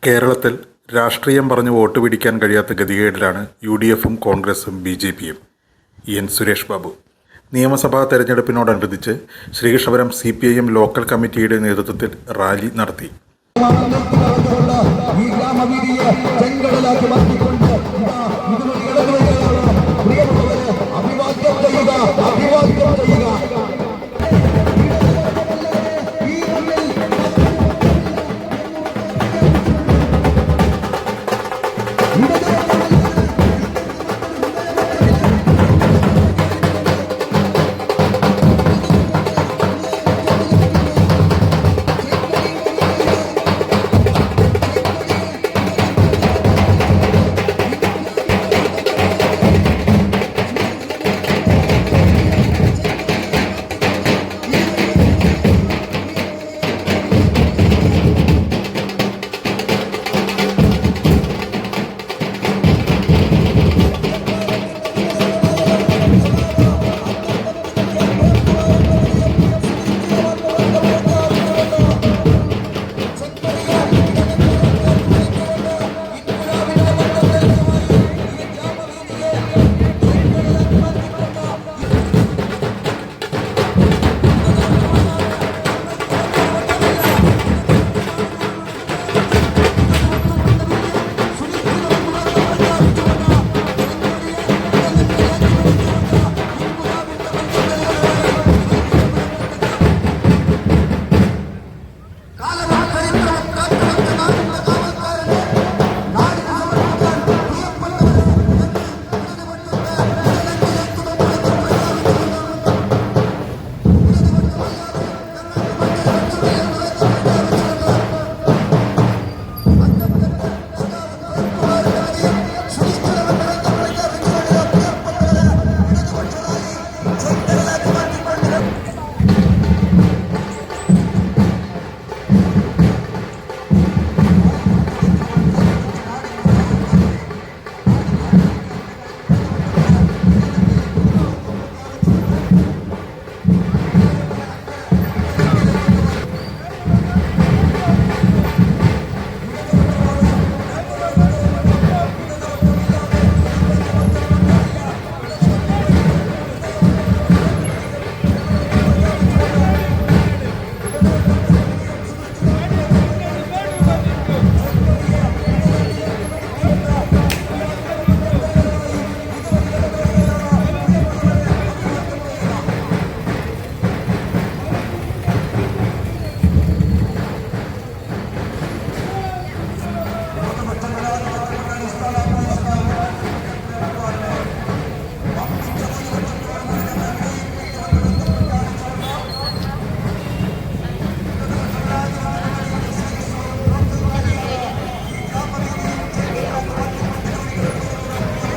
കേരളത്തിൽ രാഷ്ട്രീയം പറഞ്ഞ് വോട്ട് പിടിക്കാൻ കഴിയാത്ത ഗതികേടിലാണ് UDFും കോൺഗ്രസും BJPയും. എൻ സുരേഷ് ബാബു. നിയമസഭാ തെരഞ്ഞെടുപ്പിനോടനുബന്ധിച്ച് ശ്രീകൃഷ്ണപുരം CPIM ലോക്കൽ കമ്മിറ്റിയുടെ നേതൃത്വത്തിൽ റാലി നടത്തി.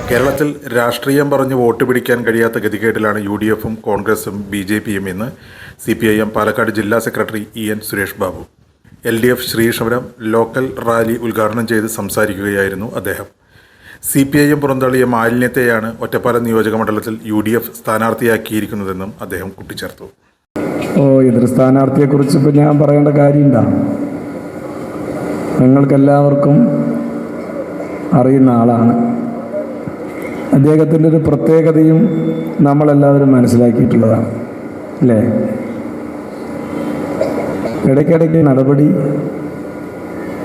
കേരളത്തിൽ രാഷ്ട്രീയം പറഞ്ഞ് വോട്ട് പിടിക്കാൻ കഴിയാത്ത ഗതികേടിലാണ് UDFും കോൺഗ്രസും BJPയും എന്ന് CPIM പാലക്കാട് ജില്ലാ secretary EN Suresh Babu. LDF Sreekrishnapuram local rally ഉദ്ഘാടനം ചെയ്ത് സംസാരിക്കുകയായിരുന്നു അദ്ദേഹം. CPIM പുറന്തള്ളിയ മാലിന്യത്തെയാണ് ഒറ്റപ്പാലം നിയോജക മണ്ഡലത്തിൽ UDF സ്ഥാനാർത്ഥിയാക്കിയിരിക്കുന്നതെന്നും അദ്ദേഹം കൂട്ടിച്ചേർത്തു. എതിർ സ്ഥാനാർത്ഥിയെക്കുറിച്ച് ഇപ്പം ഞാൻ പറയേണ്ട കാര്യമുണ്ടോ? നിങ്ങൾക്കെല്ലാവർക്കും അറിയുന്ന ആളാണ്. അദ്ദേഹത്തിൻ്റെ ഒരു പ്രത്യേകതയും നമ്മളെല്ലാവരും മനസ്സിലാക്കിയിട്ടുള്ളതാണ്, അല്ലേ? ഇടയ്ക്കിടയ്ക്ക് നടപടി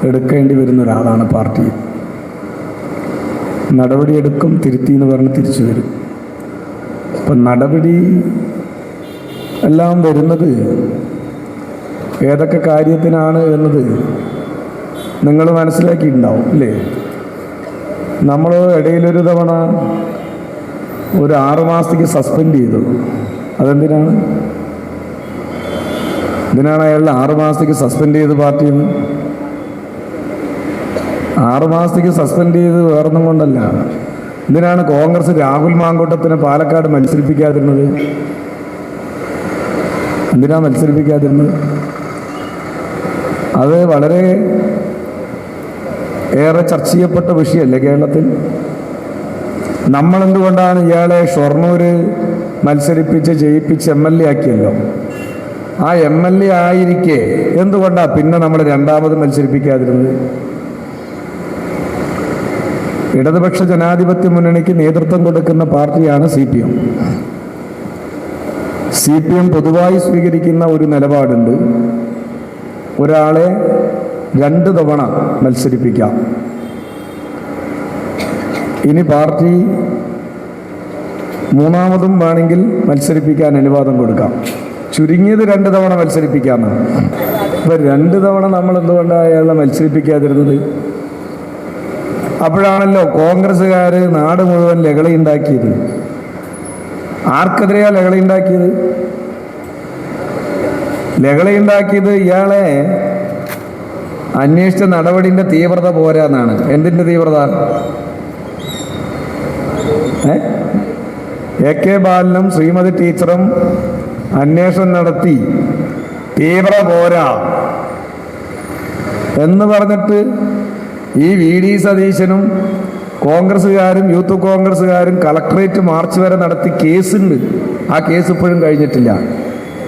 എടുക്കേണ്ടി വരുന്ന ഒരാളാണ് പാർട്ടി. നടപടിയെടുക്കും, തിരുത്തി എന്ന് പറഞ്ഞ് തിരിച്ചു വരും. അപ്പം നടപടി എല്ലാം വരുന്നത് ഏതൊക്കെ കാര്യത്തിനാണ് എന്നത് നിങ്ങൾ മനസ്സിലാക്കിയിട്ടുണ്ടാവും, അല്ലേ? നമ്മൾ ഇടയിലൊരു തവണ ഒരു 6 മാസത്തേക്ക് സസ്പെൻഡ് ചെയ്തു. അതെന്തിനാണ്? അയാൾ 6 മാസത്തേക്ക് സസ്പെൻഡ് ചെയ്ത് പാർട്ടിയിൽ നിന്ന്? 6 മാസത്തേക്ക് സസ്പെൻഡ് ചെയ്ത് വേറൊന്നും കൊണ്ടല്ല. എന്തിനാണ് കോൺഗ്രസ് രാഹുൽ മാങ്കൂട്ടത്തിനെ പാലക്കാട് മത്സരിപ്പിക്കാതിരുന്നത്? എന്തിനാ മത്സരിപ്പിക്കാതിരുന്നത്? അത് വളരെ ഏറെ ചർച്ച ചെയ്യപ്പെട്ട വിഷയമല്ലേ കേരളത്തിൽ? നമ്മളെന്തുകൊണ്ടാണ് ഇയാളെ ഷൊർണൂർ മത്സരിപ്പിച്ച് ജയിപ്പിച്ച് MLA ആക്കിയല്ലോ. ആ MLA ആയിരിക്കെ എന്തുകൊണ്ടാണ് പിന്നെ നമ്മൾ രണ്ടാമത് മത്സരിപ്പിക്കാതിരുന്നത്? ഇടതുപക്ഷ ജനാധിപത്യ മുന്നണിക്ക് നേതൃത്വം കൊടുക്കുന്ന പാർട്ടിയാണ് CPM. CPM പൊതുവായി സ്വീകരിക്കുന്ന ഒരു നിലപാടുണ്ട്. ഒരാളെ 2 തവണ മത്സരിപ്പിക്കാം. ഇനി പാർട്ടി മൂന്നാമതും വേണമെങ്കിൽ മത്സരിപ്പിക്കാൻ അനുവാദം കൊടുക്കാം. ചുരുങ്ങിയത് 2 തവണ മത്സരിപ്പിക്കാമെന്നാണ്. ഇപ്പം 2 തവണ നമ്മൾ എന്തുകൊണ്ടാണ് അയാളെ മത്സരിപ്പിക്കാതിരുന്നത്? അപ്പോഴാണല്ലോ കോൺഗ്രസ്സുകാർ നാട് മുഴുവൻ ലഹളയുണ്ടാക്കിയത്. ആർക്കെതിരെയാണ് ലഹളയുണ്ടാക്കിയത്? ലഹളയുണ്ടാക്കിയത് ഇയാളെ അന്വേഷിച്ച നടപടിൻ്റെ തീവ്രത പോരാന്നാണ്. എന്തിൻ്റെ തീവ്രത? AK ബാലനും ശ്രീമതി ടീച്ചറും അന്വേഷണം നടത്തി തീവ്ര പോരാ എന്ന് പറഞ്ഞിട്ട് ഈ VD സതീശനും കോൺഗ്രസ്സുകാരും യൂത്ത് കോൺഗ്രസ്സുകാരും കളക്ടറേറ്റ് മാർച്ച് വരെ നടത്തി കേസുണ്ട്. ആ കേസ് ഇപ്പോഴും കഴിഞ്ഞിട്ടില്ല.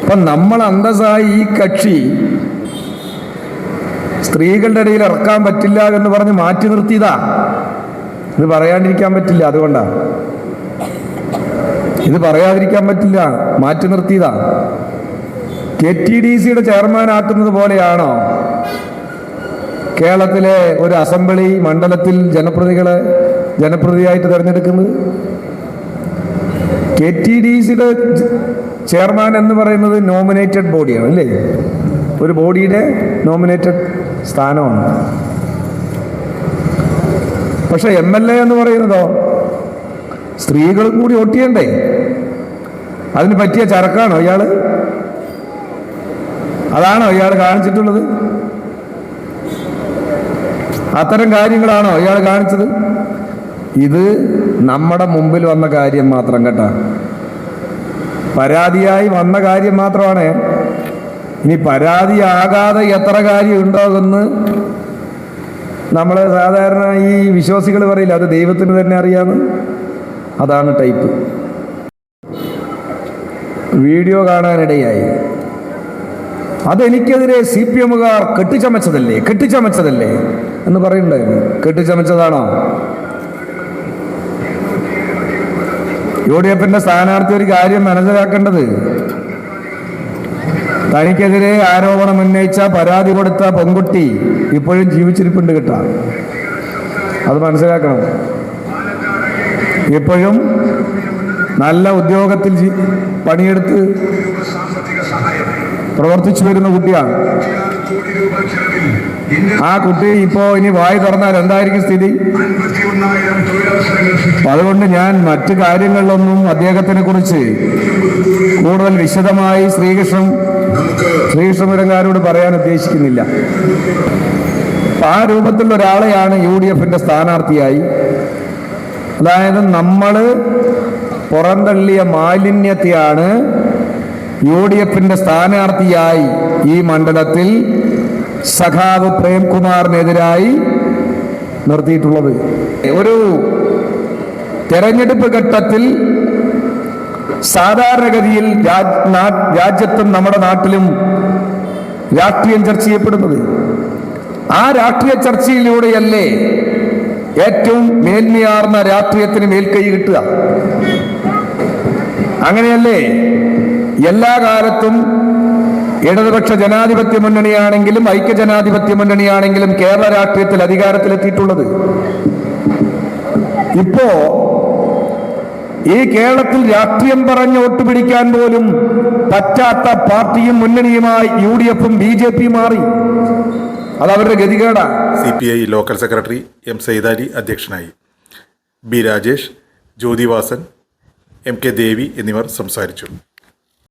അപ്പം നമ്മൾ അന്തസ്സായി ഈ കക്ഷി സ്ത്രീകളുടെ ഇടയിൽ ഇറക്കാൻ പറ്റില്ല എന്ന് പറഞ്ഞ് മാറ്റി നിർത്തിയതാ. ഇത് പറയാണ്ടിരിക്കാൻ പറ്റില്ല. അതുകൊണ്ടാണ് ഇത് പറയാതിരിക്കാൻ പറ്റില്ല. മാറ്റി നിർത്തിയതാ. KTDCയുടെ ചെയർമാൻ ആക്കുന്നത് പോലെയാണോ കേരളത്തിലെ ഒരു അസംബ്ലി മണ്ഡലത്തിൽ ജനപ്രതിയായിട്ട് തിരഞ്ഞെടുക്കുന്നത്? KTDCയുടെ ചെയർമാൻ എന്ന് പറയുന്നത് നോമിനേറ്റഡ് ബോഡിയാണ് അല്ലേ? ഒരു ബോഡിയുടെ നോമിനേറ്റഡ് സ്ഥാനമാണ്. പക്ഷെ MLA എന്ന് പറയുന്നതോ സ്ത്രീകൾ കൂടി വോട്ട് ചെയ്യണ്ടേ? അതിന് പറ്റിയ ചരക്കാണോ ഇയാള്? അതാണോ ഇയാൾ കാണിച്ചിട്ടുള്ളത്? അത്തരം കാര്യങ്ങളാണോ ഇയാൾ കാണിച്ചത്? ഇത് നമ്മുടെ മുമ്പിൽ വന്ന കാര്യം മാത്രം കേട്ടോ. പരാതിയായി വന്ന കാര്യം മാത്രമാണ്. ഇനി പരാതിയാകാതെ എത്ര കാര്യം ഉണ്ടാകുമെന്ന് നമ്മൾ സാധാരണ ഈ വിശ്വാസികൾ പറയില്ല, അത് ദൈവത്തിന് തന്നെ അറിയാമെന്ന്. അതാണ് ടൈപ്പ്. വീഡിയോ കാണാനിടയായി. അതെനിക്കെതിരെ CPMകാർ കെട്ടിച്ചമച്ചതല്ലേ എന്ന് പറയുന്നുണ്ടായിരുന്നു. കെട്ടിച്ചമച്ചതാണോ? UDFന്റെ സ്ഥാനാർത്ഥി ഒരു കാര്യം മനസ്സിലാക്കേണ്ടത്, തനിക്കെതിരെ ആരോപണം ഉന്നയിച്ച പരാതി കൊടുത്ത പെൺകുട്ടി ഇപ്പോഴും ജീവിച്ചിരിപ്പുണ്ട് കേട്ടാ. അത് മനസ്സിലാക്കണം. ഇപ്പോഴും നല്ല ഉദ്യോഗത്തിൽ പണിയെടുത്ത് പ്രവർത്തിച്ചു വരുന്ന കുട്ടിയാണ്. ആ കുട്ടി ഇനി വായി തുറന്നാൽ എന്തായിരിക്കും സ്ഥിതി? അതുകൊണ്ട് ഞാൻ മറ്റു കാര്യങ്ങളിലൊന്നും അദ്ദേഹത്തിനെ കുറിച്ച് കൂടുതൽ വിശദമായി ശ്രീകൃഷ്ണപുരങ്കാരോട് പറയാൻ ഉദ്ദേശിക്കുന്നില്ല. ആ രൂപത്തിലുള്ള ഒരാളെയാണ് UDFന്റെ സ്ഥാനാർത്ഥിയായി, അതായത് നമ്മൾ പുറന്തള്ളിയ മാലിന്യത്തെയാണ് UDFന്റെ സ്ഥാനാർത്ഥിയായി ഈ മണ്ഡലത്തിൽ സഖാവ് പ്രേംകുമാറിനെതിരായി നിർത്തിയിട്ടുള്ളത്. ഒരു തെരഞ്ഞെടുപ്പ് ഘട്ടത്തിൽ സാധാരണഗതിയിൽ രാജ്യത്തും നമ്മുടെ നാട്ടിലും രാഷ്ട്രീയം ചർച്ച ചെയ്യപ്പെടുന്നത്, ആ രാഷ്ട്രീയ ചർച്ചയിലൂടെയല്ലേ ഏറ്റവും മേന്മയാർന്ന രാഷ്ട്രീയത്തിന് മേൽക്കൈ കിട്ടുക? അങ്ങനെയല്ലേ എല്ലാ കാലത്തും ഇടതുപക്ഷ ജനാധിപത്യ മുന്നണിയാണെങ്കിലും ഐക്യജനാധിപത്യ മുന്നണിയാണെങ്കിലും കേരള രാഷ്ട്രീയത്തിൽ അധികാരത്തിലെത്തിയിട്ടുള്ളത്? ഇപ്പോ ഈ കേരളത്തിൽ രാഷ്ട്രീയം പറഞ്ഞ് വോട്ട് പിടിക്കാൻ പോലും പറ്റാത്ത പാർട്ടിയും മുന്നണിയുമായി UDFും BJPയും മാറി. അതവരുടെ ഗതികേടാ. CPI local secretary M. Saidali അധ്യക്ഷനായി. B. രാജേഷ്, ജ്യോതിവാസൻ, MK ദേവി എന്നിവർ സംസാരിച്ചു.